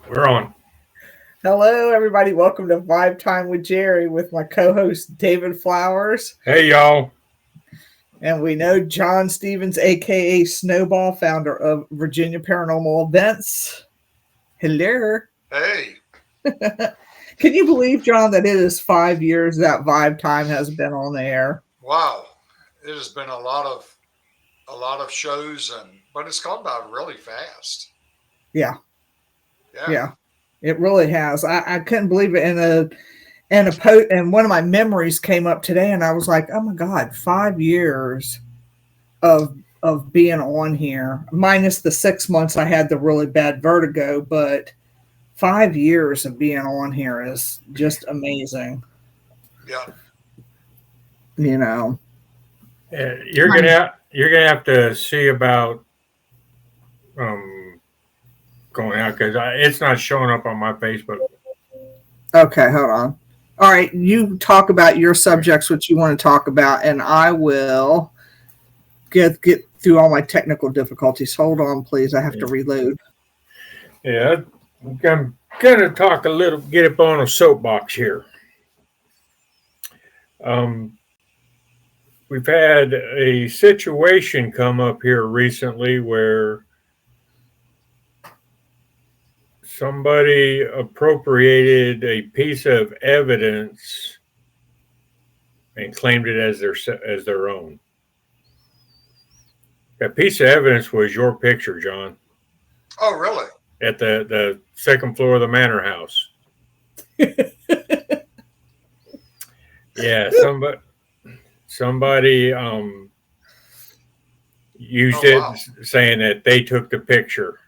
We're on. Hello, everybody. Welcome to Vibe Time with Jerry with my co-host David Flowers. Hey, y'all. And we know John Stevens, aka Snowball, founder of Virginia Paranormal Events. Hello. Hey. Can you believe, John, that it is 5 years that Vibe Time has been on the air? Wow. It has been a lot of shows, but it's gone by really fast. Yeah. It really has. I couldn't believe it. And one of my memories came up today, and I was like, "Oh my God, 5 years of being on here, minus the 6 months I had the really bad vertigo, but 5 years of being on here is just amazing." Yeah. You know, You're gonna have to see about going out because it's not showing up on my Facebook. Okay, hold on. All right, you talk about your subjects, what you want to talk about, and I will get through all my technical difficulties. Hold on, please. I have to reload. Yeah, I'm gonna talk a little, get up on a soapbox here. We've had a situation come up here recently where somebody appropriated a piece of evidence and claimed it as their own. That piece of evidence was your picture, John. Oh, really? At the second floor of the manor house. Yeah, somebody used it, saying that they took the picture.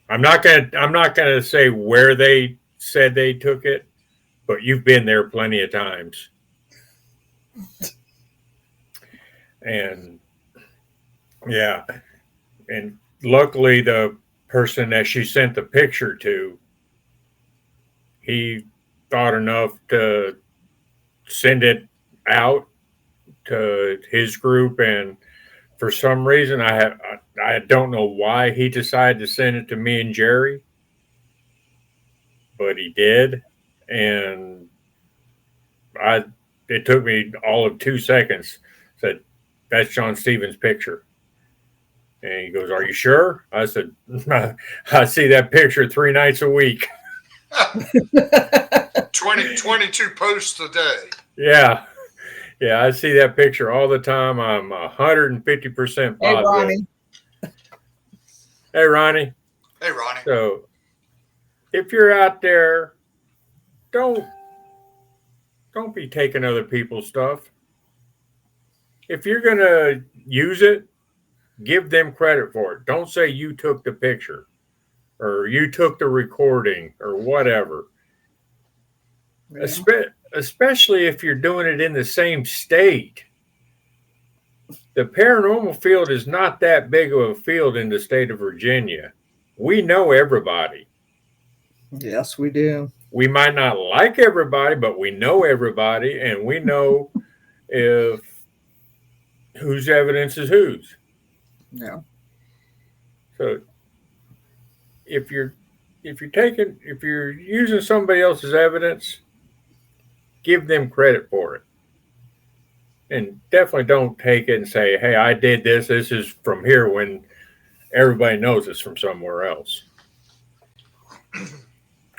I'm not gonna say where they said they took it, but you've been there plenty of times. And yeah, and luckily the person that she sent the picture to, he thought enough to send it out to his group, and for some reason I don't know why he decided to send it to me and Jerry, but he did, and it took me all of 2 seconds. Said, "That's John Stevens' picture." And he goes, "Are you sure?" I said, "I see that picture 3 nights a week." 22 posts a day. Yeah, I see that picture all the time. I'm 150% positive. Hey, Ronnie. Hey, Ronnie. Hey, Ronnie. So, if you're out there, don't be taking other people's stuff. If you're gonna use it, give them credit for it. Don't say you took the picture or you took the recording or whatever. Yeah. Especially if you're doing it in the same state. The paranormal field is not that big of a field in the state of Virginia. We know everybody. Yes, we do. We might not like everybody, but we know everybody, and we know if whose evidence is whose. Yeah. So if you're using somebody else's evidence, give them credit for it. And definitely don't take it and say, "Hey, I did this. This is from here," when everybody knows it's from somewhere else.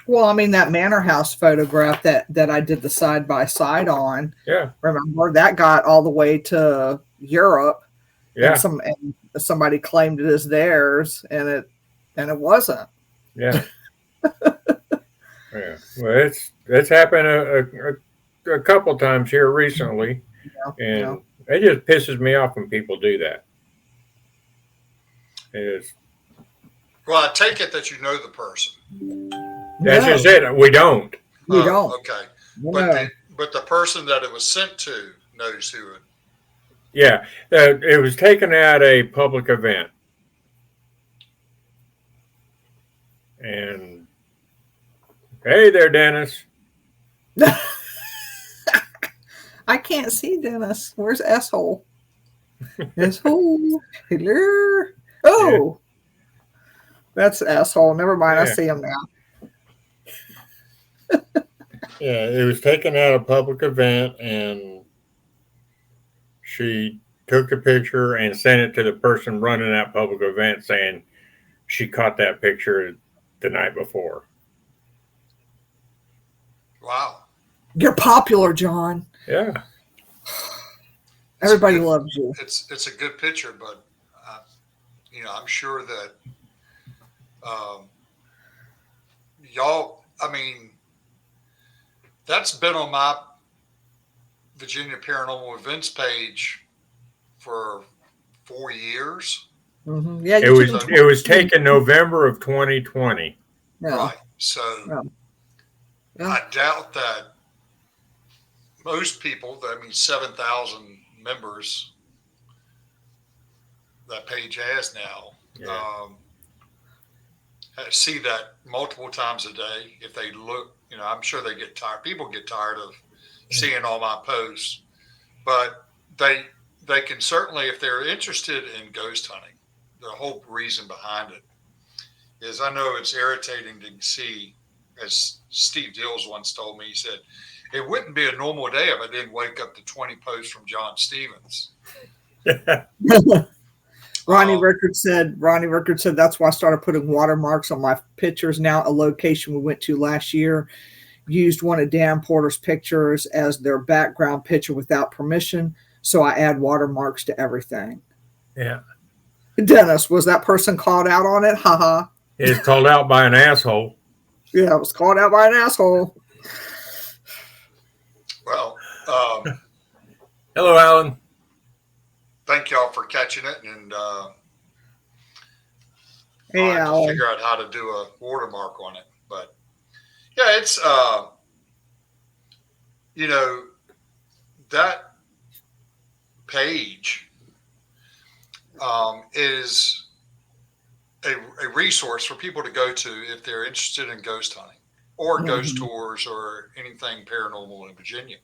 Well, I mean, that manor house photograph that I did the side by side on. Yeah. Remember, that got all the way to Europe. Yeah. And somebody claimed it as theirs, and it wasn't. Yeah. Yeah. Well, it's happened a couple times here recently, and it just pisses me off when people do that. Well, I take it that you know the person. That's just it. We don't. We don't. Okay. No. But the person that it was sent to knows who it. Yeah. It was taken at a public event. And hey there, Dennis. I can't see Dennis. Where's S-hole? S-hole. Hello. Oh. That's an asshole. Never mind. I Yeah. see him now. Yeah, it was taken at a public event, and she took the picture and sent it to the person running that public event saying she caught that picture the night before. Wow. You're popular, John. Yeah. Everybody loves you. It's a good picture, but I'm sure that y'all. I mean, that's been on my Virginia Paranormal Events page for 4 years. Mm-hmm. Yeah, it was taken November of 2020. Yeah. Right. So Yeah. I doubt that most people, 7,000 members that page has now, see that multiple times a day. If they look, I'm sure they get tired. People get tired of seeing all my posts, but they can certainly, if they're interested in ghost hunting, the whole reason behind it is, I know it's irritating to see, as Steve Dills once told me, he said, it wouldn't be a normal day if I didn't wake up to 20 posts from John Stevens. Ronnie Rickard said that's why I started putting watermarks on my pictures now. A location we went to last year used one of Dan Porter's pictures as their background picture without permission, so I add watermarks to everything. Yeah. Dennis, was that person called out on it? Haha. It's called out by an asshole. Yeah, it was called out by an asshole. Well, hello, Alan. Thank y'all for catching it, and hey, I'll figure out how to do a watermark on it. But yeah, it's that page is a resource for people to go to if they're interested in ghost hunting or ghost tours or anything paranormal in Virginia.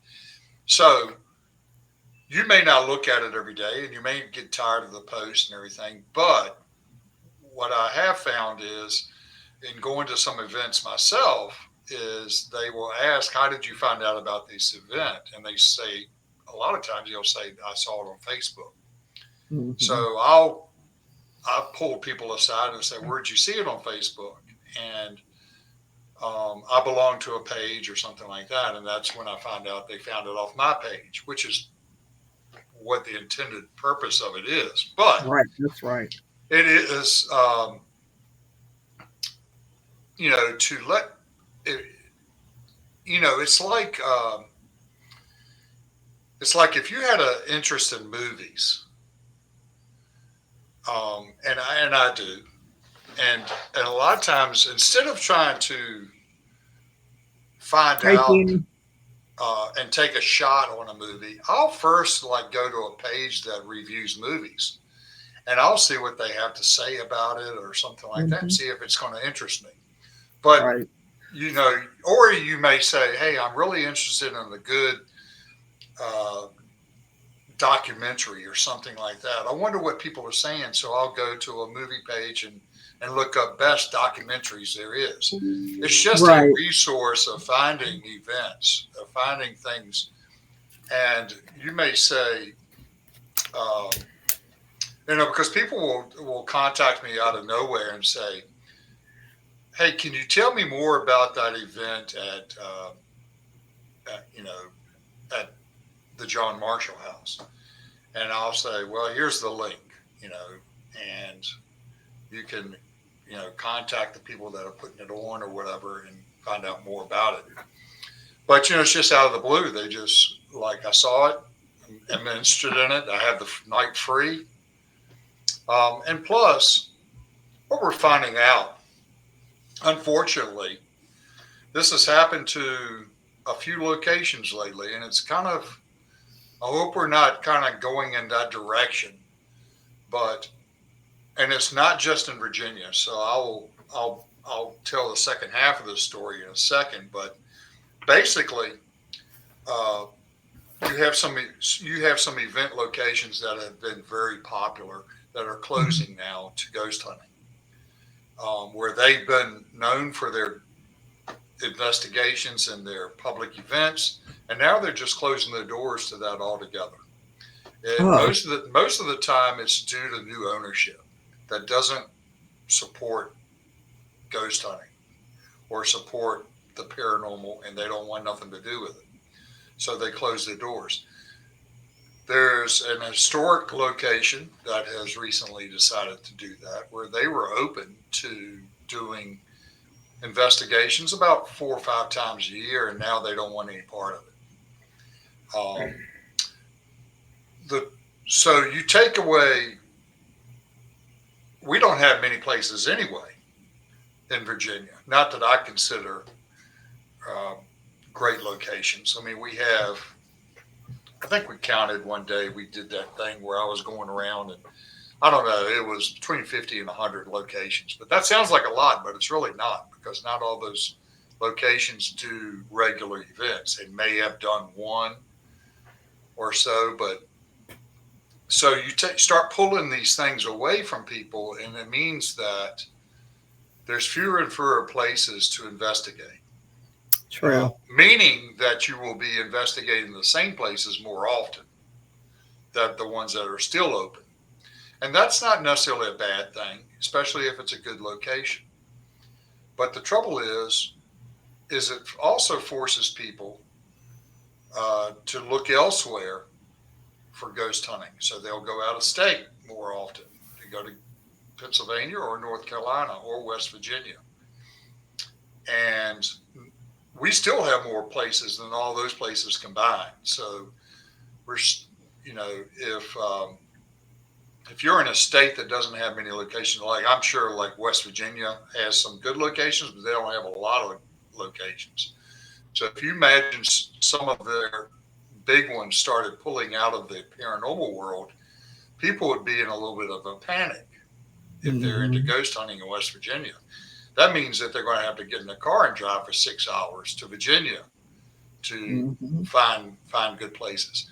So you may not look at it every day, and you may get tired of the post and everything, but what I have found is, in going to some events myself, is they will ask, how did you find out about this event? And they say, a lot of times they'll say, I saw it on Facebook. Mm-hmm. So I'll pull people aside and say, where'd you see it on Facebook? And I belong to a page or something like that. And that's when I found out they found it off my page, which is what the intended purpose of it is. But right, that's right. It is, to let it, it's like if you had an interest in movies, and I do, and a lot of times, instead of trying to find out and take a shot on a movie, I'll first go to a page that reviews movies, and I'll see what they have to say about it or something like that, and see if it's going to interest me. But, or you may say, hey, I'm really interested in a good documentary or something like that. I wonder what people are saying. So I'll go to a movie page and look up best documentaries there is. It's just a resource of finding events, of finding things. And you may say, because people will contact me out of nowhere and say, hey, can you tell me more about that event at the John Marshall House? And I'll say, well, here's the link, and you can, contact the people that are putting it on or whatever and find out more about it. But, it's just out of the blue. They just, I saw it, I'm interested in it. I have the night free. And plus, what we're finding out, unfortunately, this has happened to a few locations lately, and it's kind of, I hope we're not kind of going in that direction, and it's not just in Virginia. So I'll tell the second half of this story in a second, but basically, you have some event locations that have been very popular that are closing now to ghost hunting. where they've been known for their investigations and their public events, and now they're just closing their doors to that altogether. And Oh, most of the time, it's due to new ownership that doesn't support ghost hunting or support the paranormal, and they don't want nothing to do with it. So they close their doors. There's an historic location that has recently decided to do that, where they were open to doing investigations about 4 or 5 times a year, and now they don't want any part of it. So you take away, we don't have many places anyway in Virginia, not that I consider great locations. I mean, we have, I think we counted one day, we did that thing where I was going around, and I don't know, it was between 50 and 100 locations. But that sounds like a lot, but it's really not, because not all those locations do regular events. They may have done one or so, but so you start pulling these things away from people, and it means that there's fewer and fewer places to investigate. true. Meaning that you will be investigating the same places more often than the ones that are still open. And that's not necessarily a bad thing, especially if it's a good location. But the trouble is it also forces people to look elsewhere for ghost hunting. So they'll go out of state more often. They go to Pennsylvania or North Carolina or West Virginia. And we still have more places than all those places combined. So we're, if you're in a state that doesn't have many locations, like I'm sure like West Virginia has some good locations, but they don't have a lot of locations. So if you imagine some of their big ones started pulling out of the paranormal world, people would be in a little bit of a panic if they're into ghost hunting in West Virginia. That means that they're going to have to get in a car and drive for 6 hours to Virginia to find good places.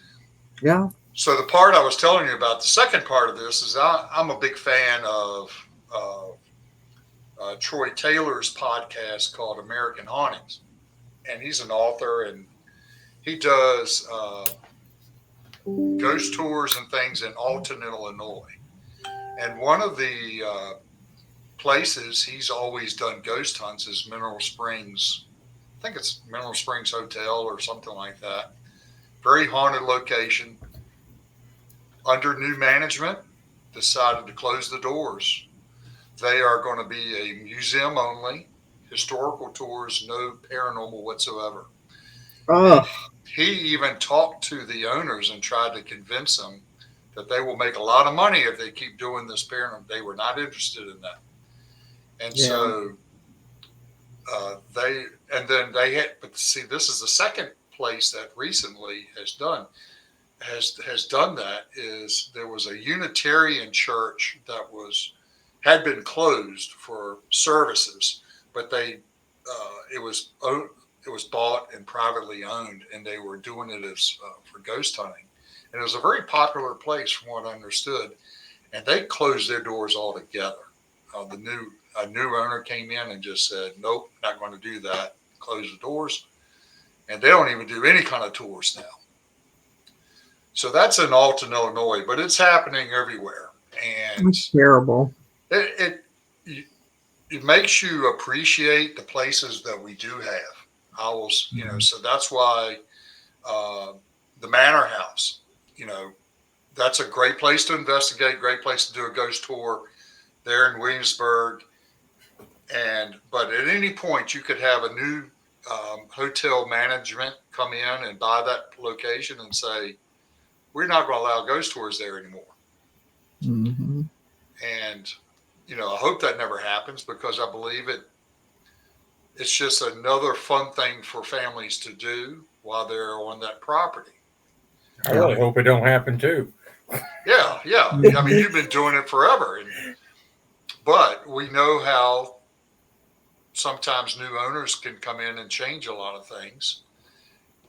Yeah. So the part I was telling you about, the second part of this is I'm a big fan of Troy Taylor's podcast called American Hauntings. And he's an author, and he does ghost tours and things in Alton, Illinois. And one of the places he's always done ghost hunts is Mineral Springs. I think it's Mineral Springs Hotel or something like that. Very haunted location. Under new management, decided to close the doors. They are going to be a museum only, historical tours, no paranormal whatsoever. Oh. He even talked to the owners and tried to convince them that they will make a lot of money if they keep doing this paranormal. They were not interested in that. And so they had, but see, this is the second place that recently has done that. Is there was a Unitarian church that had been closed for services, but it was bought and privately owned, and they were doing it as for ghost hunting, and it was a very popular place from what I understood, and they closed their doors altogether. A new owner came in and just said, nope, not going to do that. Close the doors. And they don't even do any kind of tours now. So that's in Alton, Illinois, but it's happening everywhere. And it's terrible. It makes you appreciate the places that we do have. So that's why the Manor House, that's a great place to investigate, great place to do a ghost tour there in Williamsburg. But at any point, you could have a new hotel management come in and buy that location and say, we're not going to allow ghost tours there anymore. Mm-hmm. And, I hope that never happens, because I believe it's just another fun thing for families to do while they're on that property. I really hope it don't happen too. Yeah. I mean, you've been doing it forever. But we know how sometimes new owners can come in and change a lot of things.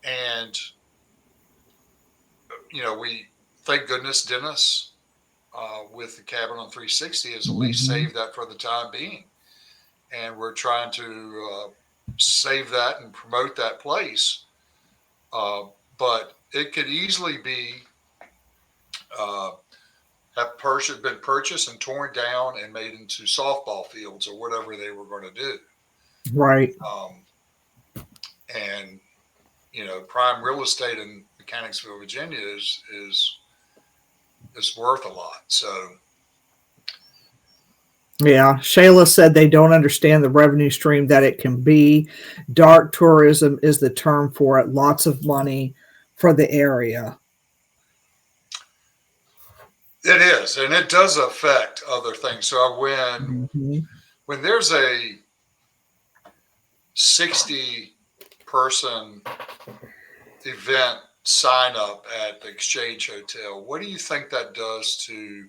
And, we, thank goodness, Dennis, with the Cabin on 360 has at least saved that for the time being. and we're trying to save that and promote that place. But it could easily be been purchased and torn down and made into softball fields or whatever they were going to do. Right. And prime real estate in Mechanicsville, Virginia is worth a lot. So yeah, Shayla said they don't understand the revenue stream that it can be. Dark tourism is the term for it. Lots of money for the area. It is, and it does affect other things. So when there's a 60-person event sign up at the Exchange Hotel, what do you think that does to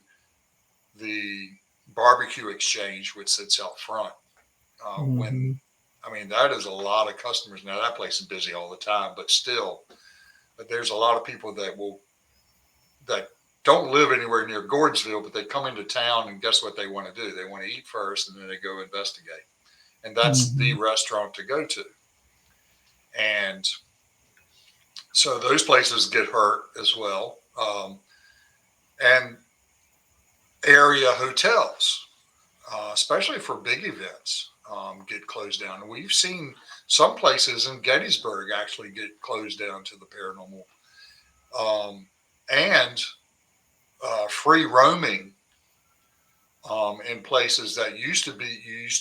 the barbecue exchange, which sits out front? That is a lot of customers. Now that place is busy all the time, but there's a lot of people that don't live anywhere near Gordonsville, but they come into town, and guess what they want to do? They want to eat first, and then they go investigate. And that's the restaurant to go to. And so those places get hurt as well. And area hotels, especially for big events, get closed down. And we've seen some places in Gettysburg actually get closed down to the paranormal. And free roaming in places that you used to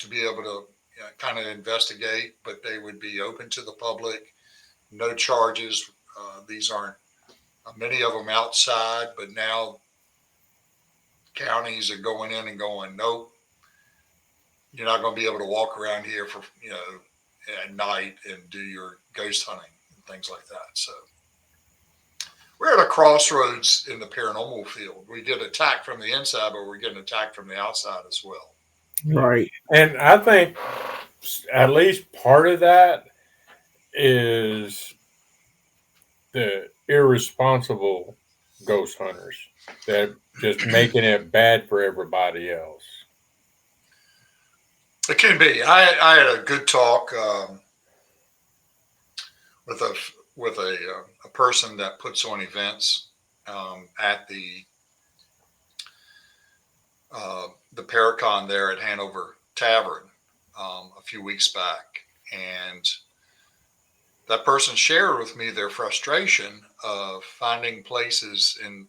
be able to kind of investigate, but they would be open to the public, no charges. These aren't many of them outside, but now counties are going in and going, nope, you're not going to be able to walk around here for at night and do your ghost hunting and things like that. So we're at a crossroads in the paranormal field. We get attacked from the inside, but we're getting attacked from the outside as well. Right. And I think at least part of that is the irresponsible ghost hunters that just making it bad for everybody else. It can be. I had a good talk with a person that puts on events at the Paracon there at Hanover Tavern a few weeks back, and that person shared with me their frustration of finding places in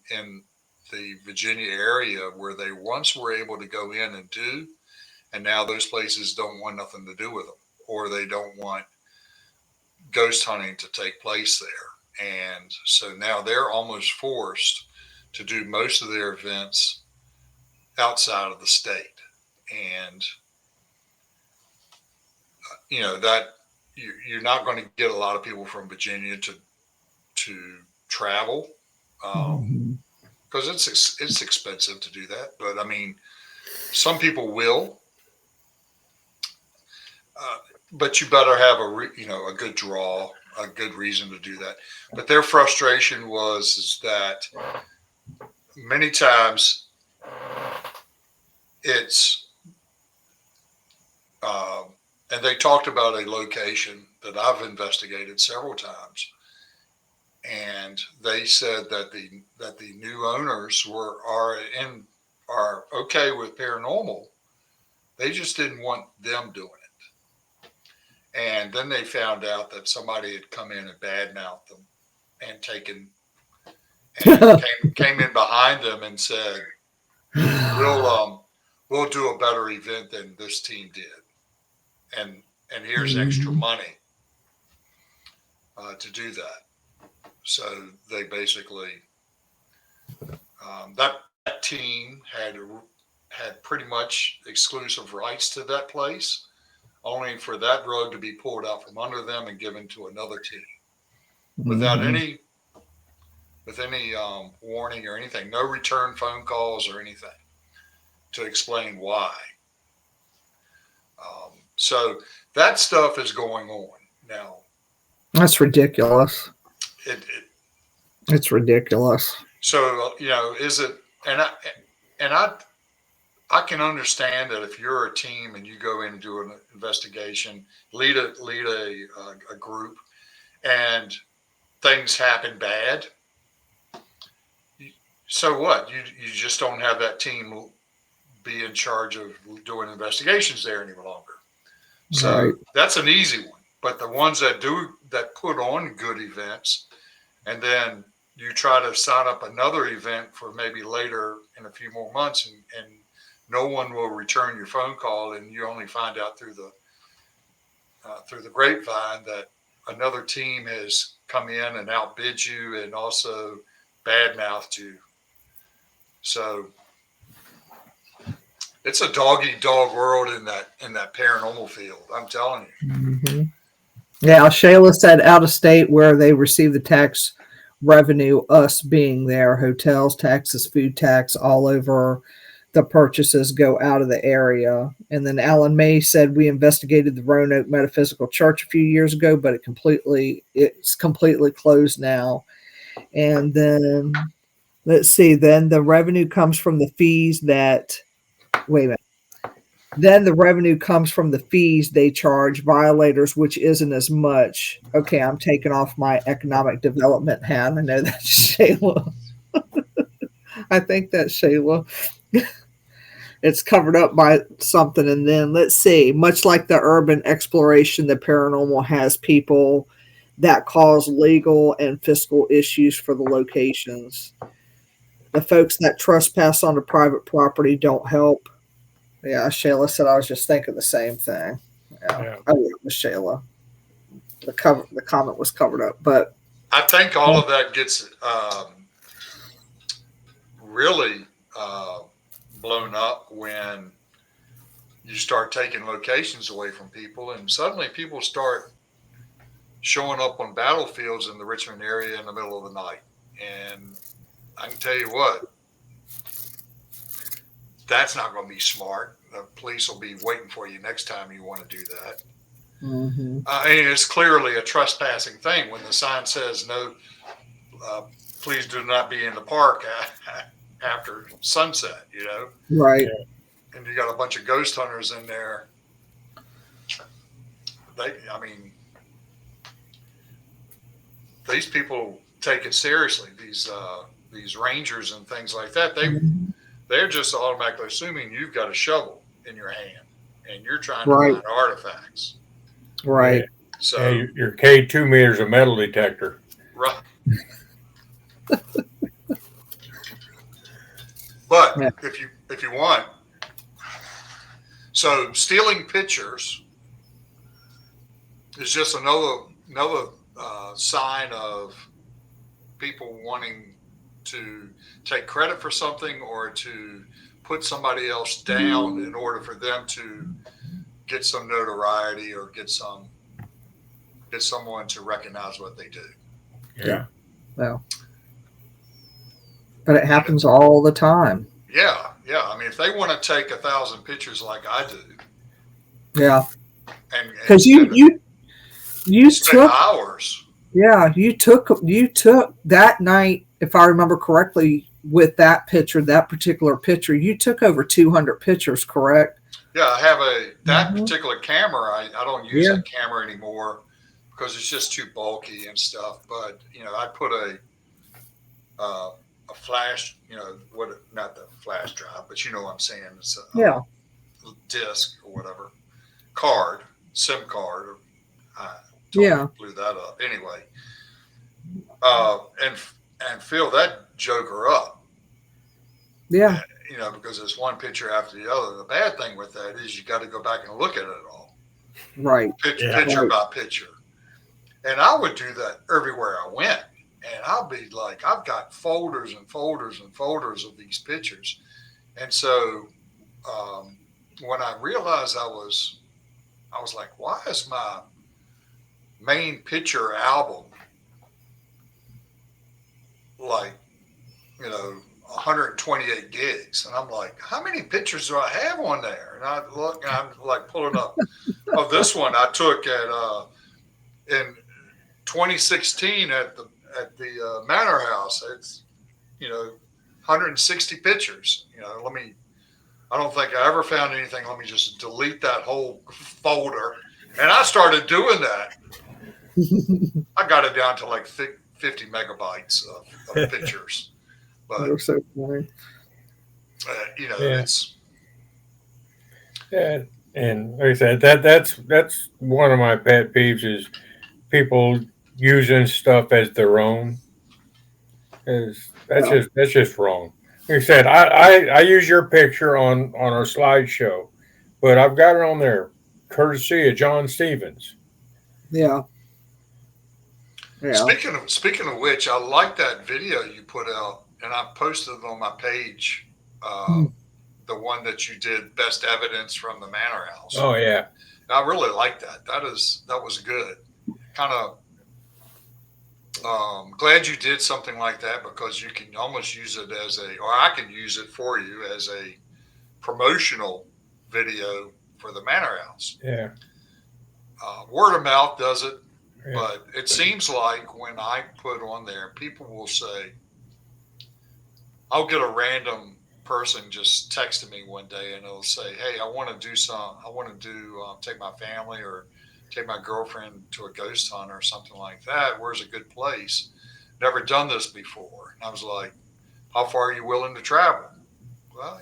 the Virginia area where they once were able to go in and do, and now those places don't want nothing to do with them, or they don't want ghost hunting to take place there. And so now they're almost forced to do most of their events outside of the state. And, that you're not going to get a lot of people from Virginia to travel because it's expensive to do that. But some people will. But you better have a good draw, a good reason to do that. But their frustration is that many times it's, and they talked about a location that I've investigated several times, and they said that the new owners are okay with paranormal. They just didn't want them doing it. And then they found out that somebody had come in and badmouthed them and came in behind them and said, we'll do a better event than this team did. And here's extra money to do that. So they basically, that team had pretty much exclusive rights to that place, only for that rug to be pulled out from under them and given to another team without any warning or anything, no return phone calls or anything to explain why. So that stuff is going on now. That's ridiculous. It's ridiculous. So is it? And I I can understand that if you're a team and you go in and do an investigation, lead a group, and things happen bad. So what? You just don't have that team be in charge of doing investigations there any longer. So that's an easy one. But the ones that put on good events, and then you try to sign up another event for maybe later in a few more months, and no one will return your phone call, and you only find out through the grapevine that another team has come in and outbid you and also badmouthed you. So it's a dog eat dog world in that paranormal field. I'm telling you. Mm-hmm. Yeah, Shayla said out of state where they receive the tax revenue, us being there, hotels, taxes, food tax, all over the purchases go out of the area. And then Alan May said we investigated the Roanoke Metaphysical Church a few years ago, but it's completely closed now. And then let's see, then the revenue comes from the fees that wait a minute. Then the revenue comes from the fees they charge violators, which isn't as much. Okay, I'm taking off my economic development hat. I know that's Shayla. I think that's Shayla. It's covered up by something. And then let's see, much like the urban exploration, the paranormal has people that cause legal and fiscal issues for the locations. The folks that trespass onto private property don't help. Yeah, Shayla said I was just thinking the same thing. Yeah. I agree with Shayla. The comment was covered up, but I think all of that gets really blown up when you start taking locations away from people, and suddenly people start showing up on battlefields in the Richmond area in the middle of the night. And I can tell you what, that's not going to be smart. The police will be waiting for you next time you want to do that. Mm-hmm. I mean, it's clearly a trespassing thing when the sign says no, please do not be in the park after sunset, you know? Right. And you got a bunch of ghost hunters in there. These people take it seriously. These rangers and things like that, they're just automatically assuming you've got a shovel in your hand and you're trying to find artifacts. Right. Yeah. So yeah, your K2 meter's a metal detector. Right. But if you want, so stealing pictures is just another sign of people wanting to take credit for something or to put somebody else down in order for them to get some notoriety or get someone to recognize what they do. Yeah. Well, but it happens all the time. Yeah. I mean, if they want to take 1,000 pictures like I do. Yeah. And because you took hours. Yeah, you took that night, if I remember correctly, with that particular picture, you took over 200 pictures, correct? Yeah, I have that particular camera. I don't use that camera anymore because it's just too bulky and stuff. But I put a flash, not the flash drive, but you know what I'm saying. It's a disc or whatever, SIM card. Or, totally blew that up. Anyway, and fill that joker up. Yeah. Because it's one picture after the other. The bad thing with that is you got to go back and look at it all. Right. Picture by picture. And I would do that everywhere I went. And I'll be like, I've got folders and folders and folders of these pictures. And so when I realized I was like, why is my main picture album like 128 gigs? And I'm like, how many pictures do I have on there? And I look, and I'm like pulling up. Oh, this one I took in 2016 at the Manor House. It's 160 pictures. I don't think I ever found anything. Let me just delete that whole folder. And I started doing that. I got it down to like 50 megabytes of pictures. But They're so funny. you know, Yeah. it's And like I said, that's one of my pet peeves is people using stuff as their own. That's Yeah. just wrong. Like I said, I use your picture on our slideshow, but I've got it on there courtesy of John Stevens. Yeah. Yeah. speaking of which, I like that video you put out, and I posted it on my page. The one that you did, best evidence from the manor house. Oh yeah, I really like that. That was good. Kind of glad you did something like that, because you can almost use it as or I can use it for you as a promotional video for the manor house. yeah. Word of mouth does it, Yeah. but it seems like when I put on there, people will say, I'll get a random person just texting me one day and it'll say, hey, I want to take my family or take my girlfriend to a ghost hunt or something like that. Where's a good place? Never done this before. And I was like, how far are you willing to travel? Well,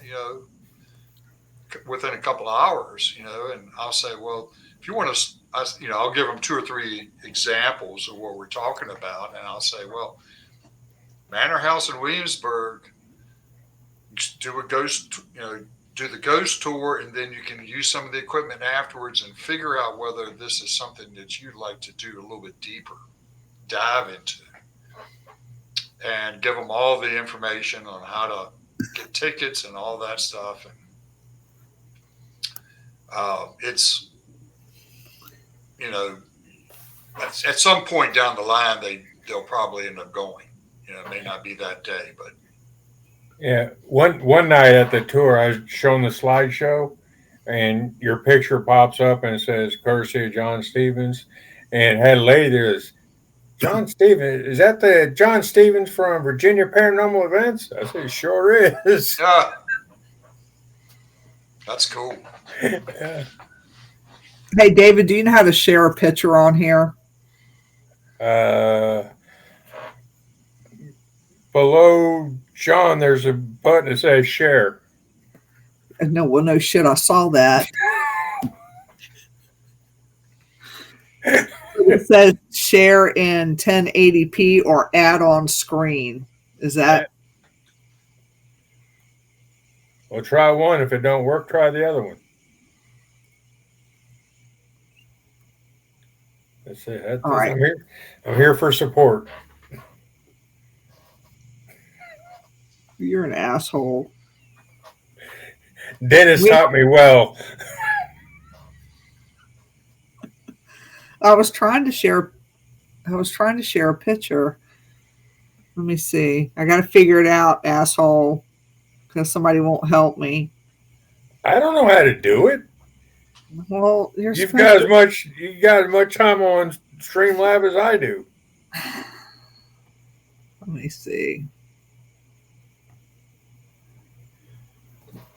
within a couple of hours, and I'll say, well, if you want to, I'll give them 2 or 3 examples of what we're talking about. And I'll say, well, Manor House in Williamsburg, do a ghost, do the ghost tour, and then you can use some of the equipment afterwards and figure out whether this is something that you'd like to do a little bit deeper, dive into, and give them all the information on how to get tickets and all that stuff. And it's, at some point down the line, they'll probably end up going. It may not be that day, but. Yeah, one night at the tour, I was showing the slideshow, and your picture pops up and it says courtesy of John Stevens, and it had a lady there. John Stevens, is that the John Stevens from Virginia Paranormal Events? I said, sure is. That's cool. Yeah. Hey, David, do you know how to share a picture on here? Below John, there's a button that says share. No, well, no shit. I saw that. It says share in 1080p or add on screen. Is that? Well, try one. If it don't work, try the other one. That's it. All right. I'm here for support. You're an asshole. Dennis taught me well. I was trying to share a picture. Let me see. I got to figure it out, asshole, because somebody won't help me. I don't know how to do it. Well, you got as much time on Streamlab as I do. Let me see.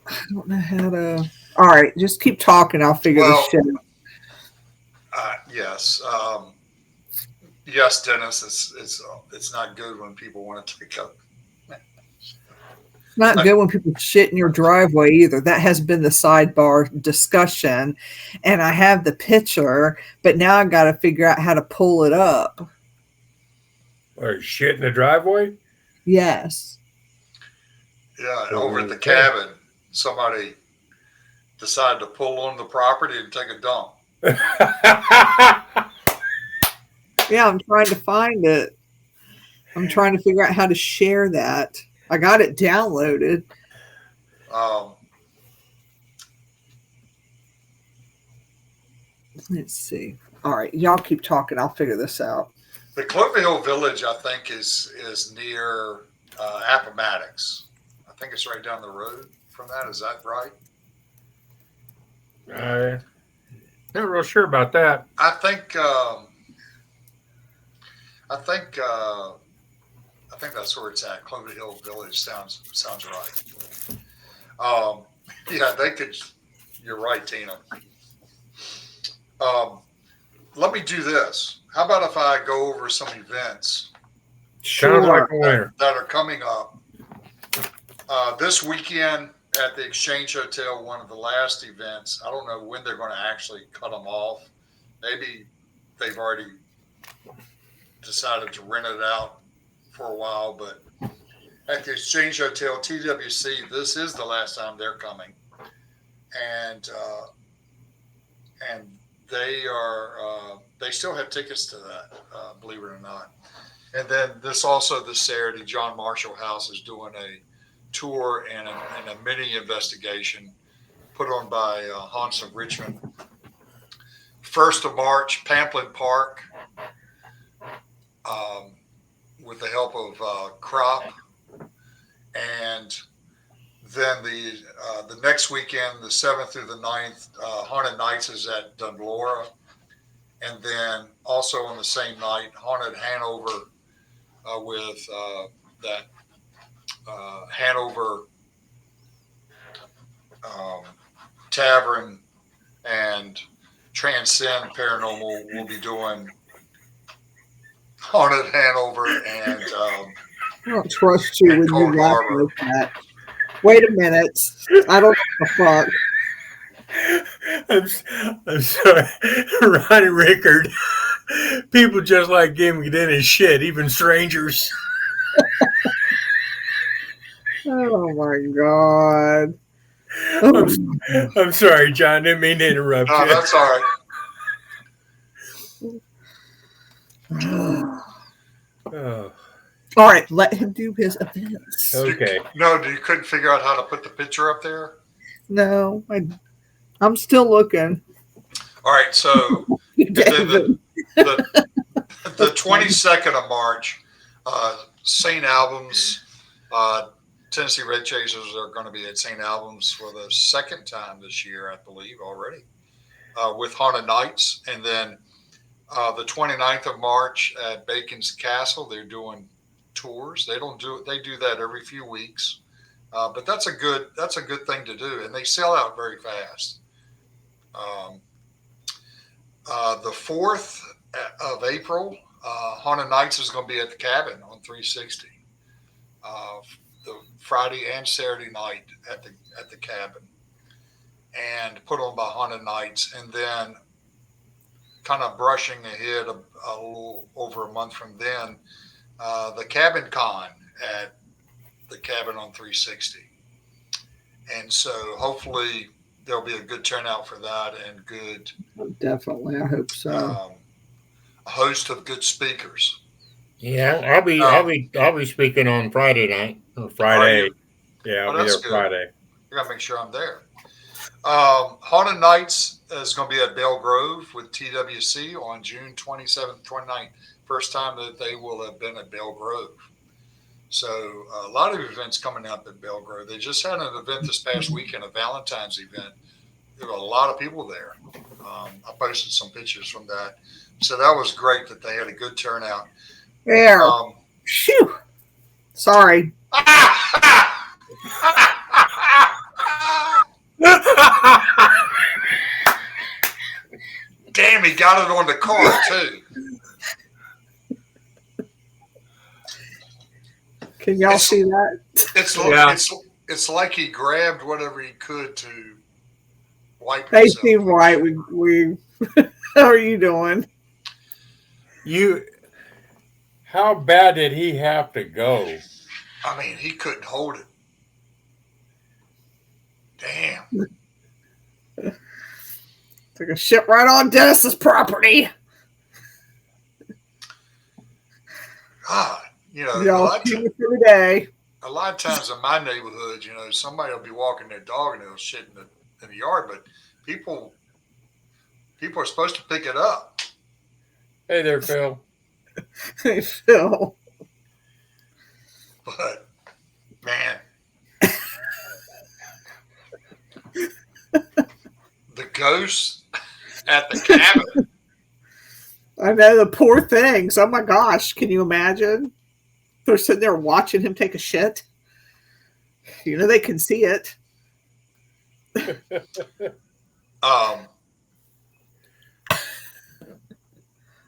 I don't know how to. All right, just keep talking. I'll figure this shit out. Yes. Yes, Dennis. It's not good when people want to take up. It's not good when people shit in your driveway either. That has been the sidebar discussion, and I have the picture, but now I got to figure out how to pull it up. Or shit in the driveway? Yes. Yeah, over at the cabin, somebody decided to pull on the property and take a dump. Yeah, I'm trying to find it. I'm trying to figure out how to share that. I got it downloaded. Let's see. All right, y'all keep talking. I'll figure this out. The Clover Hill Village, I think, is near Appomattox. I think it's right down the road from that. Is that right? Not real sure about that. I think that's where it's at. Clover Hill Village sounds right. Yeah, they could. You're right, Tina. Let me do this. How about if I go over some events Sounds like a winner. that are coming up this weekend at the Exchange Hotel? One of the last events. I don't know when they're going to actually cut them off. Maybe they've already decided to rent it out for a while, but at the Exchange Hotel, TWC, this is the last time they're coming, and they still have tickets to that, believe it or not. And then this Saturday, John Marshall House is doing a tour and a mini investigation put on by Hans of Richmond. 1st of March, Pamplin Park, with the help of Crop. And then the next weekend, the 7th through the 9th, Haunted Nights is at Dunlora. And then also on the same night, Haunted Hanover with that Hanover Tavern and Transcend Paranormal will be doing Haunted Hanover and I don't trust you when you laugh like that. Wait a minute. I don't know the fuck. I'm sorry. Ronnie Rickard. People just like him get in his shit, even strangers. Oh my God. I'm sorry, John. Didn't mean to interrupt you. No, that's all right. Oh, All right, let him do his events. okay. You couldn't figure out how to put the picture up there? No, I'm still looking. All right, so the 22nd of March, St. Albans, Tennessee Red Chasers are going to be at St. Albans for the second time this year, I believe, already, with Haunted Nights. And then the 29th of March at Bacon's Castle, they're doing tours. They do that every few weeks, but that's a good thing to do, and they sell out very fast. The 4th of April, Haunted Nights is going to be at the Cabin on 360. The Friday and Saturday night at the Cabin, and put on by Haunted Nights. And then, kind of brushing ahead a little over a month from then, the Cabin Con at the Cabin on 360. And so hopefully there'll be a good turnout for that, and good. Definitely, I hope so. A host of good speakers. Yeah, I'll be speaking on Friday night or Friday. Yeah, I'll be there Friday. I gotta make sure I'm there. Haunted Nights is going to be at Belle Grove with TWC on June 27th, 29th. First time that they will have been at Belle Grove. So a lot of events coming up at Belle Grove. They just had an event this past weekend, a Valentine's event. There were a lot of people there. I posted some pictures from that. So that was great that they had a good turnout. There. Phew. Sorry. Damn, he got it on the car too. Can y'all see that? It's like he grabbed whatever he could to wipe Hey, himself. Steve White, we how are you doing? How bad did he have to go? I mean, he couldn't hold it. Damn. Took a shit right on Dennis's property. God, Y'all see it every day. a lot of times in my neighborhood, somebody will be walking their dog and they'll shit in the yard, but people are supposed to pick it up. Hey there, Phil. Hey, Phil. But man, the ghosts at the cabin. I know, the poor things. Oh my gosh, can you imagine? They're sitting there watching him take a shit. They can see it.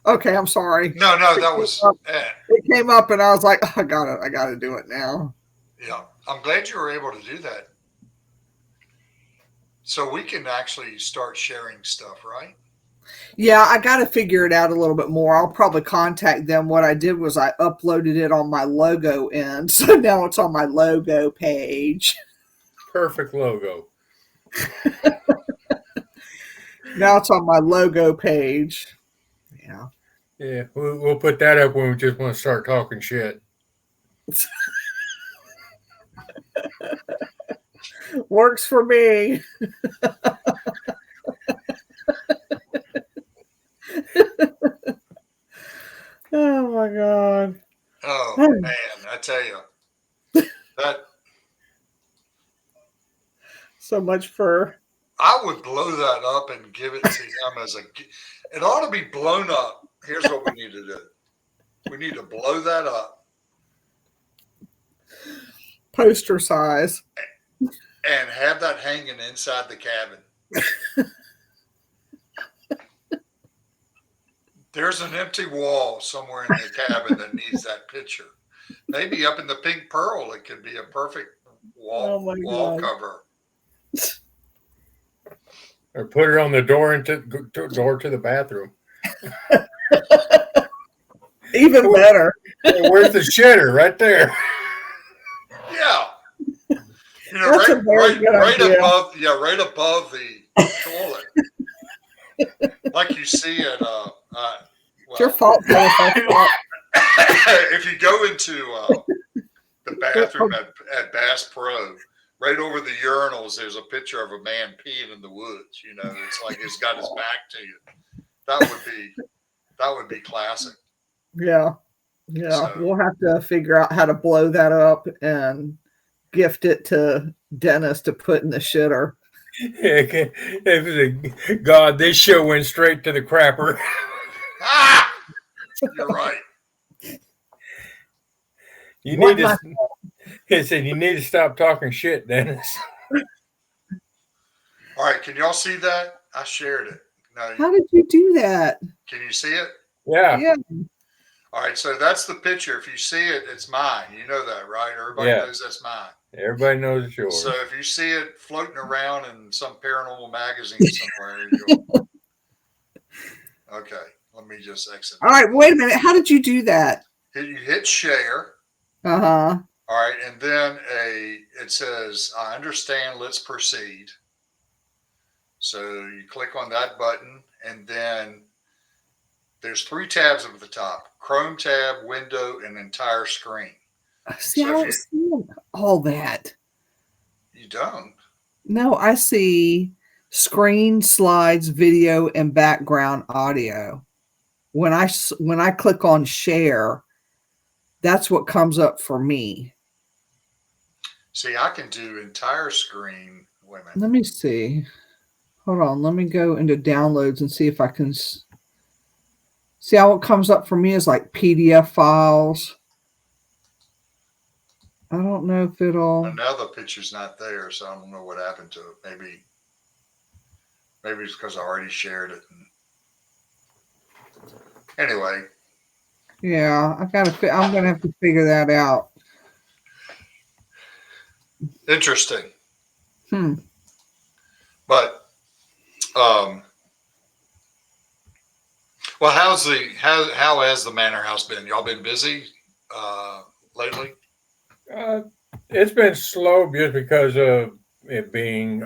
Okay, I'm sorry. No, that was. It came up, and I was like, oh, I got to do it now. Yeah, I'm glad you were able to do that. So we can actually start sharing stuff, right? Yeah, I got to figure it out a little bit more. I'll probably contact them. What I did was I uploaded it on my logo end, so now it's on my logo page. Perfect logo. Now it's on my logo page. Yeah. Yeah, we'll put that up when we just want to start talking shit. Works for me. Oh my God. Oh man, I tell you that. So much for. I would blow that up and give it to him as a. It ought to be blown up. Here's what we need to do. We need to blow that up. Poster size. And have that hanging inside the cabin. There's an empty wall somewhere in the cabin that needs that picture. Maybe up in the pink pearl, it could be a perfect wall cover. Or put it on the door to the bathroom. Even better. Where's the shitter? Right there. Yeah. You know, right above the toilet. Like you see at it's your fault. If you go into the bathroom at Bass Pro, right over the urinals, there's a picture of a man peeing in the woods. You know, it's like he's got his back to you. That would be classic. Yeah. So, we'll have to figure out how to blow that up and gift it to Dennis to put in the shitter. God, this show went straight to the crapper. You're right. You need to stop talking shit, Dennis. All right, can y'all see that? I shared it. No, how did you do that? Can you see it? Yeah. All right, so that's the picture. If you see it, it's mine. You know that, right? Everybody knows that's mine. Everybody knows it's yours. So if you see it floating around in some paranormal magazine somewhere, okay, let me just exit. All right, wait a minute. How did you do that? You hit share. Uh-huh. All right, and then it says, I understand, let's proceed. So you click on that button, and then there's 3 tabs up at the top: Chrome tab, window, and entire screen. See, I don't see all that. You don't? No, I see screen, slides, video, and background audio. When I click on share, that's what comes up for me. See, I can do entire screen. Wait a minute. Let me see. Hold on. Let me go into downloads and see if I can see how it comes up for me is like PDF files. I don't know if it'll. Well, now the picture's not there, so I don't know what happened to it. Maybe it's because I already shared it. Anyway. Yeah, I'm gonna have to figure that out. Interesting. But well, how has the manor house been? Y'all been busy lately? It's been slow just because of it being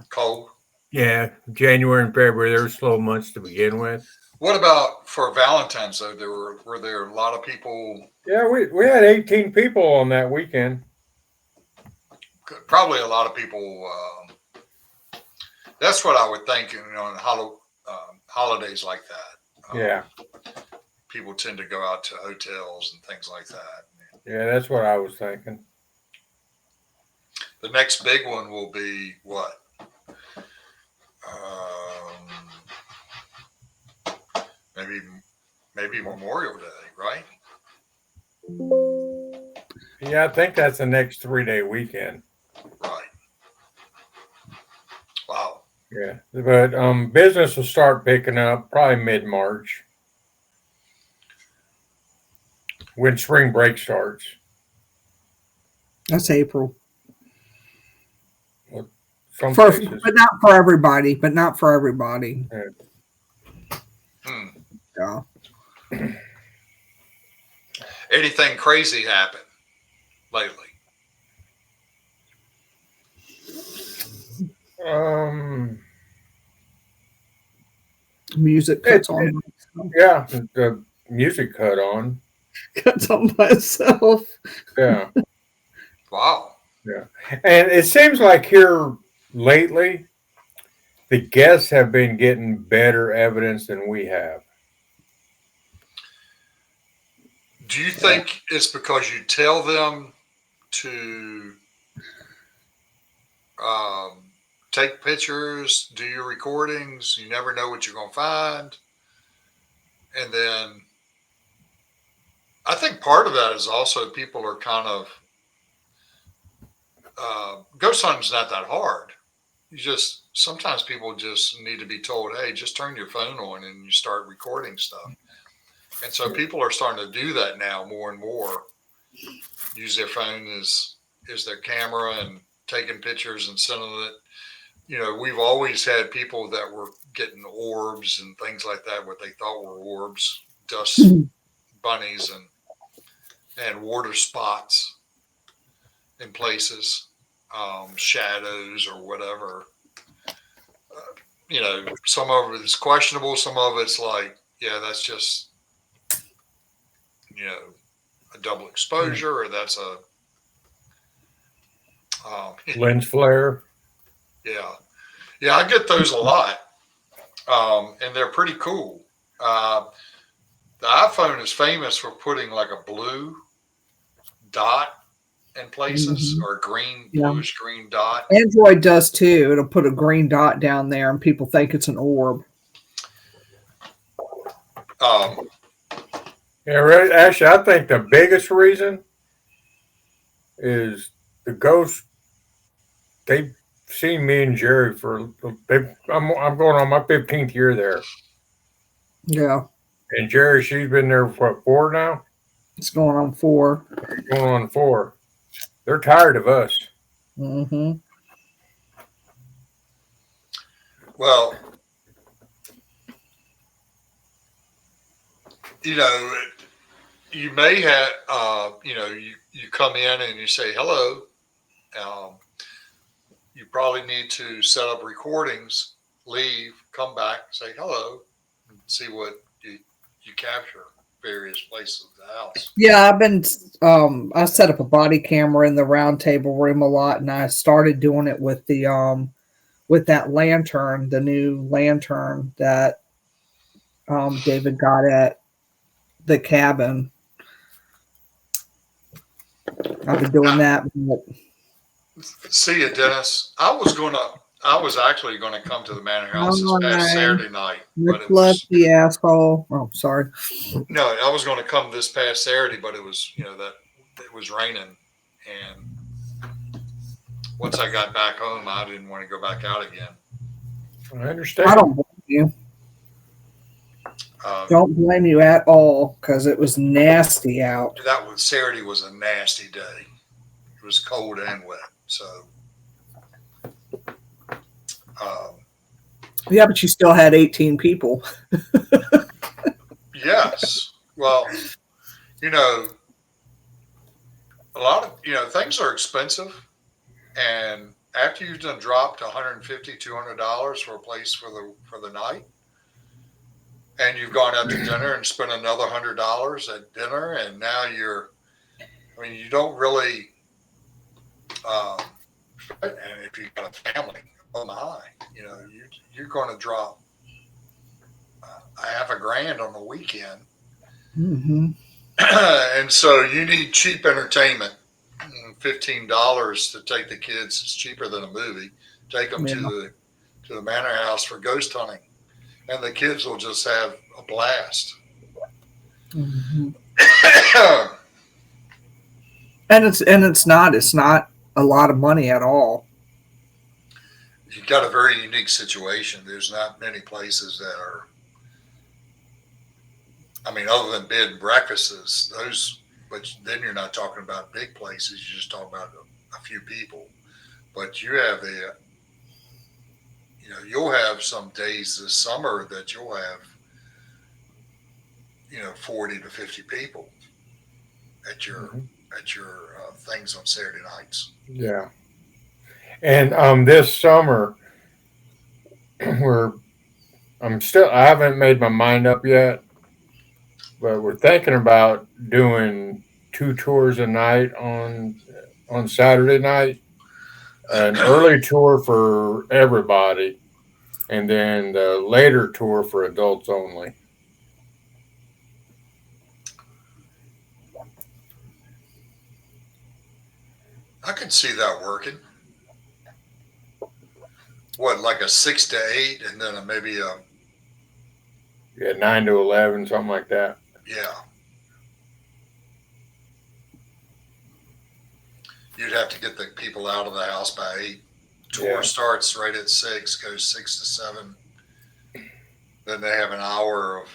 cold. Yeah, January and February, they were slow months to begin with. What about for Valentine's though? Were there a lot of people? Yeah, we had 18 people on that weekend. Probably a lot of people. That's what I would think. On holidays like that. Yeah. People tend to go out to hotels and things like that. Yeah, that's what I was thinking. The next big one will be what? Maybe Memorial Day, right? Yeah, I think that's the next 3-day weekend. Right. Yeah, but business will start picking up probably mid-March when spring break starts. That's April. Some But places. not for everybody. But not for everybody. Yeah. Yeah. Anything crazy happen lately? Music cuts on. Yeah, the music cut on. Cuts on by itself. Yeah. Wow. Yeah. And it seems like here lately, the guests have been getting better evidence than we have. Do you think it's because you tell them to take pictures, do your recordings? You never know what you're going to find. And then I think part of that is also people are kind of, ghost hunting's not that hard. Sometimes people just need to be told, hey, just turn your phone on and you start recording stuff. And so people are starting to do that now more and more. Use their phone as their camera and taking pictures and sending it. You know, we've always had people that were getting orbs and things like that, what they thought were orbs, dust bunnies and water spots in places, shadows or whatever. You know, some of it is questionable. Some of it's like, yeah, that's just, you know, a double exposure, or that's a Lens flare. Yeah. Yeah, I get those a lot. And they're pretty cool. The iPhone is famous for putting like a blue dot in places, or a green, bluish green dot. Android does too. It'll put a green dot down there and people think it's an orb. Yeah, right. Actually, I think the biggest reason is the ghost. They've seen me and Jerry I'm going on my 15th year there. Yeah. And Jerry, she's been there for what, 4 now? It's going on 4. Going on 4. They're tired of us. Mm-hmm. Well, you know, you may have, you know, you come in and you say hello. You probably need to set up recordings, leave, come back, say hello, and see what you capture various places of the house. Yeah, I've been. I set up a body camera in the round table room a lot, and I started doing it with the with that lantern, the new lantern that David got at the cabin. I've been doing that. See you, Dennis. I was actually gonna come to the Manor House this past Saturday night, but it was the asshole. Oh, sorry. No, I was going to come this past Saturday, but it was, you know, that it was raining, and once I got back home, I didn't want to go back out again. I understand. I don't blame you. Don't blame you at all, because it was nasty out. Saturday was a nasty day. It was cold and wet, so. Yeah, but you still had 18 people. Yes. Well, you know, a lot of, you know, things are expensive, and after you've done dropped $150, $200 for a place for the night, and you've gone out to dinner and spent another $100 at dinner, and now you don't really, and if you've got a family, oh my, you know, you're going to drop $1,000 on the weekend. Mm-hmm. And so you need cheap entertainment. $15 to take the kids is cheaper than a movie. Take them to the Manor House for ghost hunting, and the kids will just have a blast. Mm-hmm. And it's not a lot of money at all. you got a very unique situation. There's not many places that are, I mean, other than bed and breakfasts, those, but then you're not talking about big places. You're just talking about a few people. But you have you'll have some days this summer that you'll have, 40 to 50 people at your things on Saturday nights. Yeah. And this summer, I haven't made my mind up yet, but we're thinking about doing 2 tours a night on Saturday night, an early tour for everybody, and then the later tour for adults only. I can see that working. What, like a 6 to 8, and then maybe a 9 to 11, something like that. yeah. You'd have to get the people out of the house by 8. Tour starts right at 6, goes 6 to 7. Then they have an hour of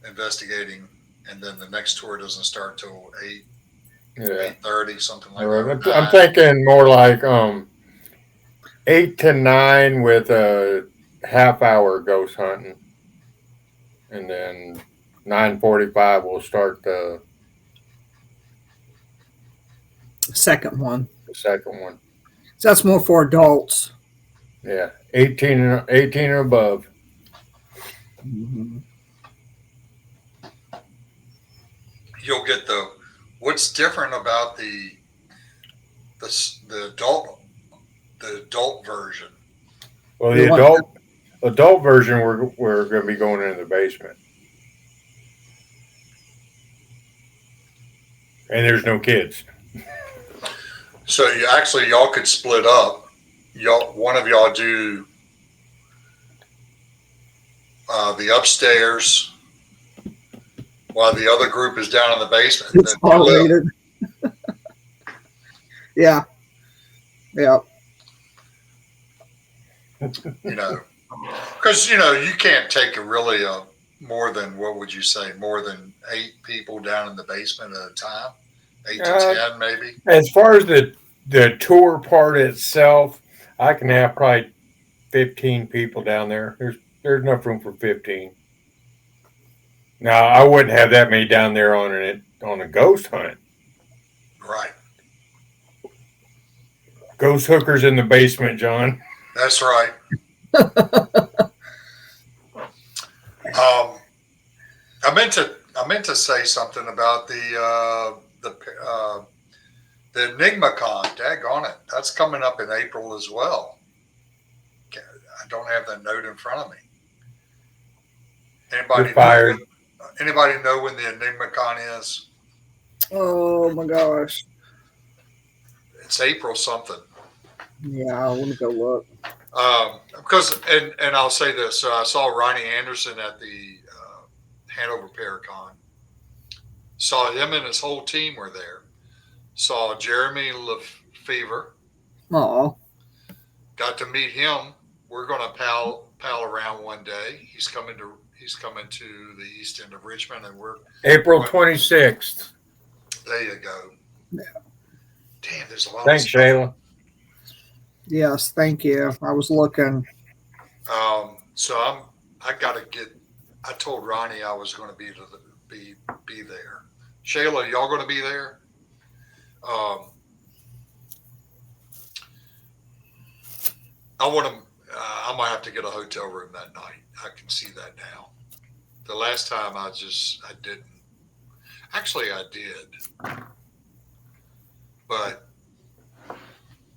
investigating, and then the next tour doesn't start till 8, 8:30, something like that. I'm thinking more like 8 to 9 with a half-hour ghost hunting, and then 9:45 we'll start the second one. The second one. So that's more for adults. Yeah, 18 and above. Mm-hmm. You'll get what's different about the adult version. Well, the adult version we're going to be going into the basement, and there's no kids. So y'all could split up. One of y'all do the upstairs, while the other group is down in the basement. It's R-rated. Yeah. Because you can't take more than, what would you say, more than 8 people down in the basement at a time. 8 to 10, maybe. As far as the tour part itself, I can have probably 15 people down there. There's enough room for 15. Now, I wouldn't have that many down there on a ghost hunt. Right. Ghost hookers in the basement, John. That's right. I meant to say something about the EnigmaCon. Daggone it. That's coming up in April as well. I don't have that note in front of me. Anybody know when the EnigmaCon is? Oh my gosh. It's April something. Yeah, I want to go look. Because and I'll say this. So I saw Ronnie Anderson at the Hanover Paracon. Saw him and his whole team were there. Saw Jeremy Lefevre. Oh. Got to meet him. We're going to pal around one day. He's coming to the east end of Richmond, and we're April 26th. There you go. Yeah. Damn, there's a lot. Thanks, Shayla. Yes, thank you. I was looking. So I got to get. I told Ronnie I was going to be there. Shayla, y'all going to be there? I might have to get a hotel room that night. I can see that now. The last time I didn't. Actually, I did. But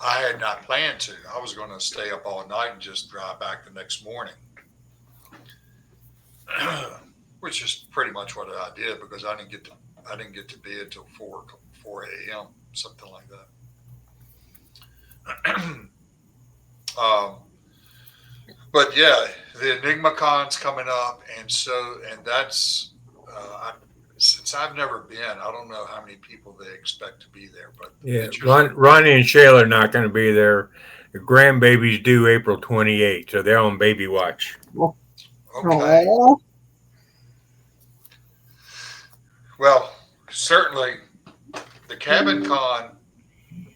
I had not planned to. I was going to stay up all night and just drive back the next morning. Which is pretty much what I did, because I didn't get to bed till 4 a.m., something like that. But yeah, the EnigmaCon's coming up, and that's since I've never been, I don't know how many people they expect to be there. But yeah, Ronnie and Shayla are not going to be there. The grandbaby's due April 28th, so they're on baby watch. Okay. Aw. Well, certainly the cabin con, I'm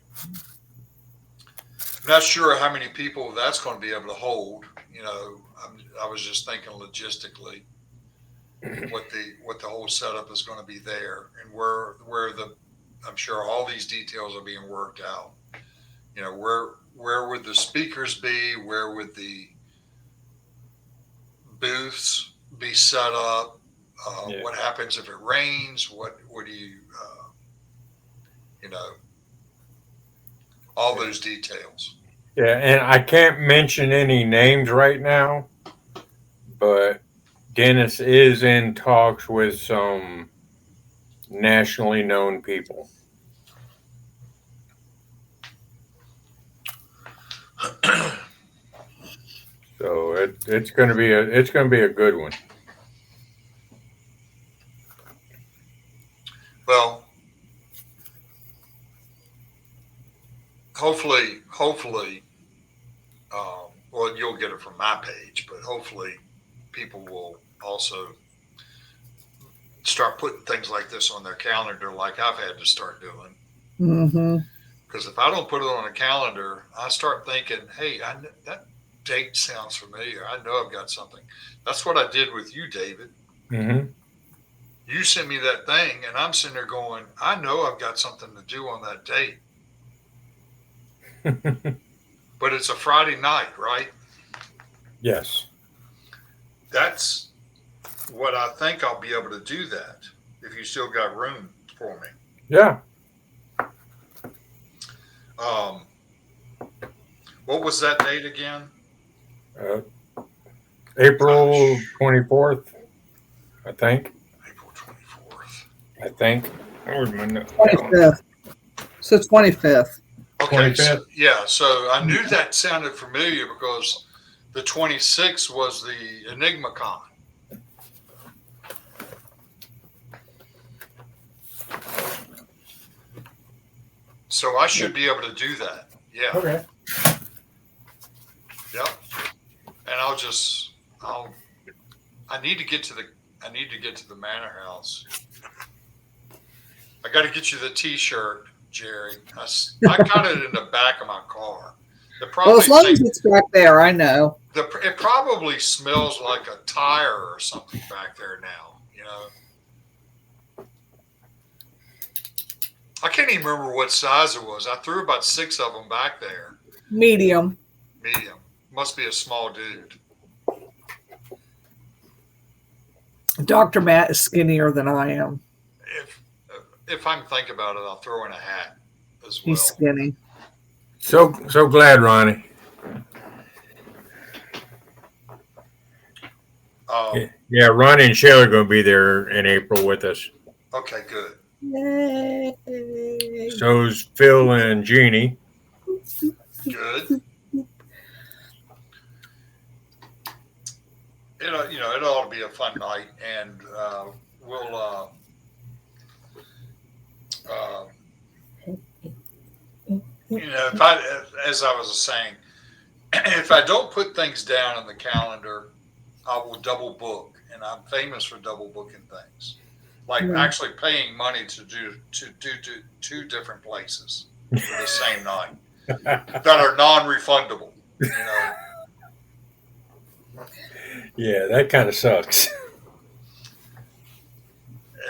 not sure how many people that's going to be able to hold. You know, I was just thinking logistically what the whole setup is going to be there, and where I'm sure all these details are being worked out. You know, where would the speakers be? Where would the booths be set up? Yeah. What happens if it rains? What do you, you know, all those details. Yeah, and I can't mention any names right now, but Dennis is in talks with some nationally known people. So it's going to be a good one. Well, hopefully, well, you'll get it from my page, but hopefully people will also start putting things like this on their calendar like I've had to start doing. Mm-hmm. Because if I don't put it on a calendar, I start thinking, hey, that date sounds familiar. I know I've got something. That's what I did with you, David. Mm-hmm. You sent me that thing, and I'm sitting there going, I know I've got something to do on that date. But it's a Friday night, right? Yes. That's what I think I'll be able to do that if you still got room for me. Yeah. What was that date again? April 24th, I think. April 24th. I think. Where's my note? 25th. So 25th. Okay. So, 25th. yeah. So I knew that sounded familiar because the 26th was the Enigma Con. So I should be able to do that. Yeah. Okay. Yep. And I need to get to the Manor House. I got to get you the T-shirt, Jerry. I got it in the back of my car. Well, as long as it's back there, I know. It probably smells like a tire or something back there now, you know. I can't even remember what size it was. I threw about 6 of them back there. Medium. Medium. Must be a small dude. Dr. Matt is skinnier than I am. If I can think about it, I'll throw in a hat as well. He's skinny. So glad, Ronnie. Yeah, Ronnie and Shayla are going to be there in April with us. Okay, good. Yay. So's Phil and Jeannie. Good. It ought to be a fun night, and we'll. As I was saying, if I don't put things down in the calendar, I will double book, and I'm famous for double booking things, like actually paying money to do 2 different places for the same night that are non-refundable. You know. Yeah, that kind of sucks.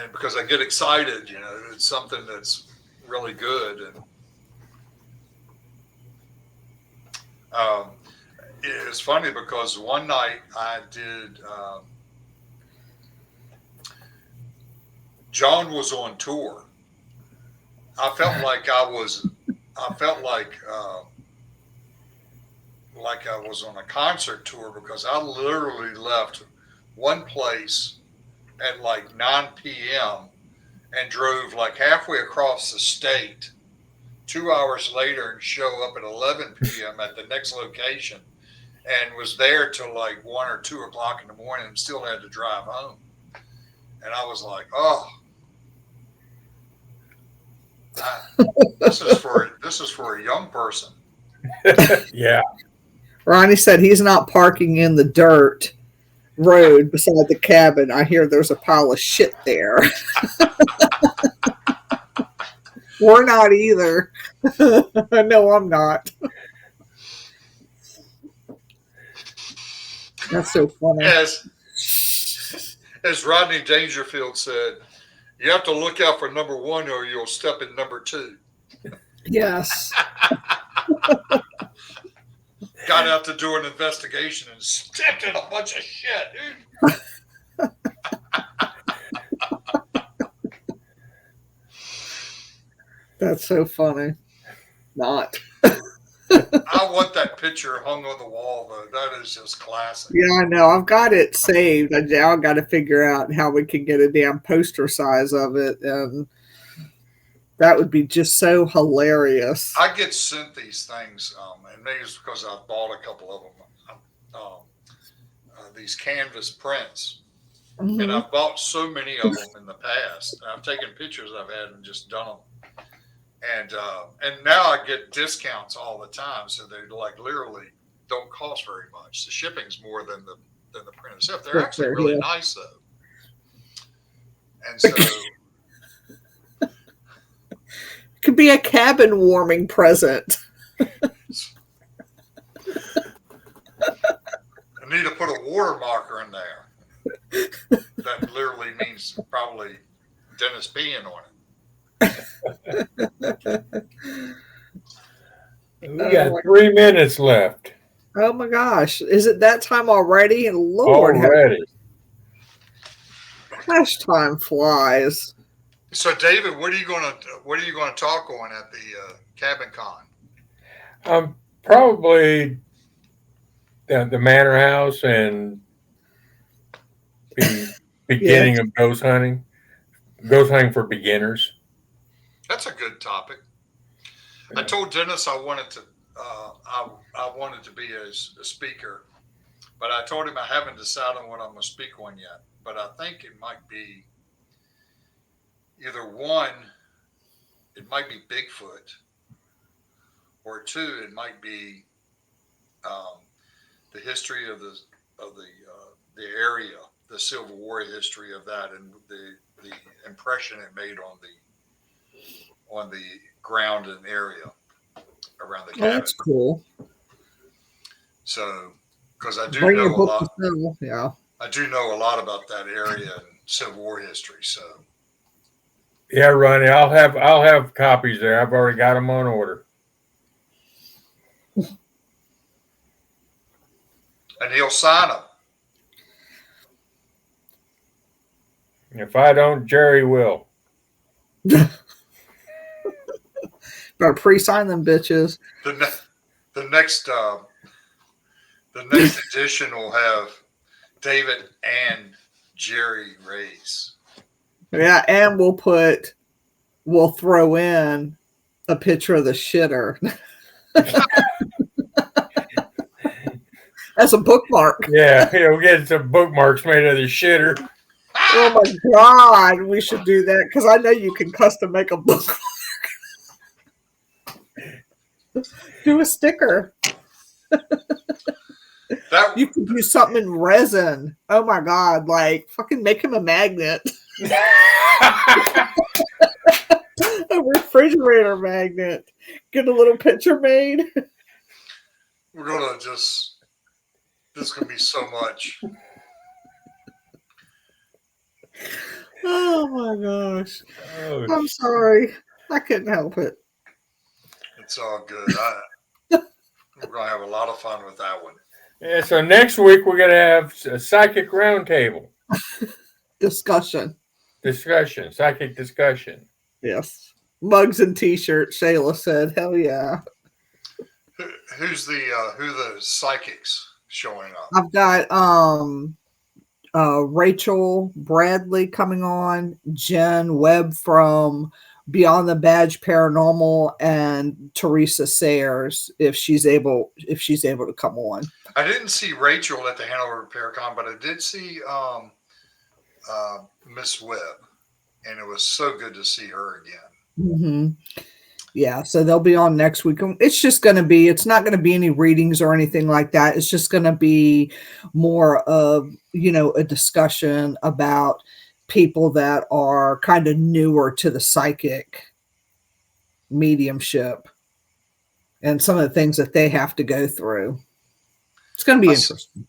And because I get excited, it's something that's really good. And it's funny because one night I did, John was on tour. I felt like I was on a concert tour because I literally left one place at like 9 p.m. and drove like halfway across the state 2 hours later and show up at 11 p.m. at the next location and was there till like 1 or 2 o'clock in the morning and still had to drive home. And I was like, oh, this is for a young person. Yeah. Ronnie said he's not parking in the dirt road beside the cabin. I hear there's a pile of shit there. We're not either. No, I'm not. That's so funny. As Rodney Dangerfield said, you have to look out for number one or you'll step in number two. Yes. Got out to do an investigation and stepped in a bunch of shit, dude. That's so funny. Not. I want that picture hung on the wall, though. That is just classic. Yeah, I know. I've got it saved. I now got to figure out how we can get a damn poster size of it, and that would be just so hilarious. I get sent these things, and maybe it's because I bought a couple of them. These canvas prints, and I've bought so many of them in the past. I've taken pictures I've had and just done them. And now I get discounts all the time, so they like literally don't cost very much. The shipping's more than the print itself. They're actually really nice though. And so it could be a cabin warming present. I need to put a water marker in there. That literally means probably Dennis peeing on it. We got 3 minutes left. Oh my gosh. Is it that time already? And Lord, already. Gosh, time flies. So David, what are you gonna talk on at the Cabin Con? Probably the Manor House and the beginning of ghost hunting for beginners. That's a good topic. I told Dennis I wanted to I wanted to be a speaker, but I told him I haven't decided on what I'm going to speak on yet. But I think it might be either one, it might be Bigfoot, or two, it might be the history of the area, the Civil War history of that, and the impression it made on the ground and area around the cabin. Oh, that's cool. So, because I do Bring know your a book lot. to sell. Yeah. I do know a lot about that area and Civil War history. So, yeah, Ronnie, I'll have copies there. I've already got them on order. And he'll sign them. If I don't, Jerry will. Better pre-sign them bitches. The next edition will have David and Jerry Ray's. Yeah, and we'll throw in a picture of the shitter. As a bookmark. Yeah, we'll get some bookmarks made of the shitter. Oh my God, we should do that because I know you can custom make a bookmark. Do a sticker. You could use something in resin. Oh my God, like fucking make him a magnet. A refrigerator magnet. Get a little picture made. We're gonna this is gonna be so much. Oh my gosh. Oh, I'm sorry. I couldn't help it. It's all good. We're gonna have a lot of fun with that one. yeah, so next week we're going to have a psychic roundtable. Discussion. Psychic discussion. Yes. Mugs and t-shirts, Shayla said. Hell yeah. Who's the psychics showing up? I've got Rachel Bradley coming on, Jen Webb from Beyond the Badge Paranormal, and Teresa Sayers if she's able to come on. I didn't see Rachel at the Hanover Repair Con, but I did see Miss Webb, and it was so good to see her again. Mm-hmm. Yeah, so they'll be on next week. It's just going to be, it's not going to be any readings or anything like that. It's just going to be more of, a discussion about people that are kind of newer to the psychic mediumship and some of the things that they have to go through. It's going to be interesting.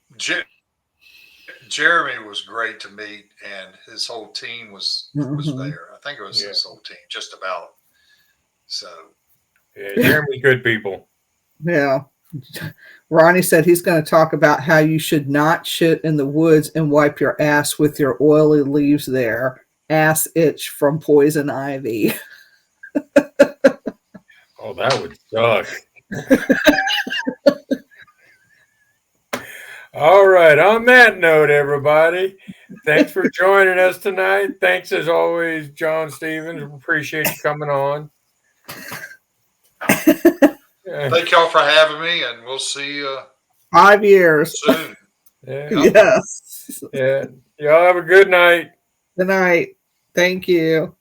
Jeremy was great to meet, and his whole team was there. I think it was his whole team, just about. So, yeah, Jeremy, good people. Yeah. Ronnie said he's going to talk about how you should not shit in the woods and wipe your ass with your oily leaves there. Ass itch from poison ivy. Oh, that would suck. All right. On that note, everybody, thanks for joining us tonight. Thanks as always, John Stevens. Appreciate you coming on. thank y'all for having me, and we'll see you 5 years soon. Yeah. Yes. Yeah. Y'all have a good night. Good night. Thank you.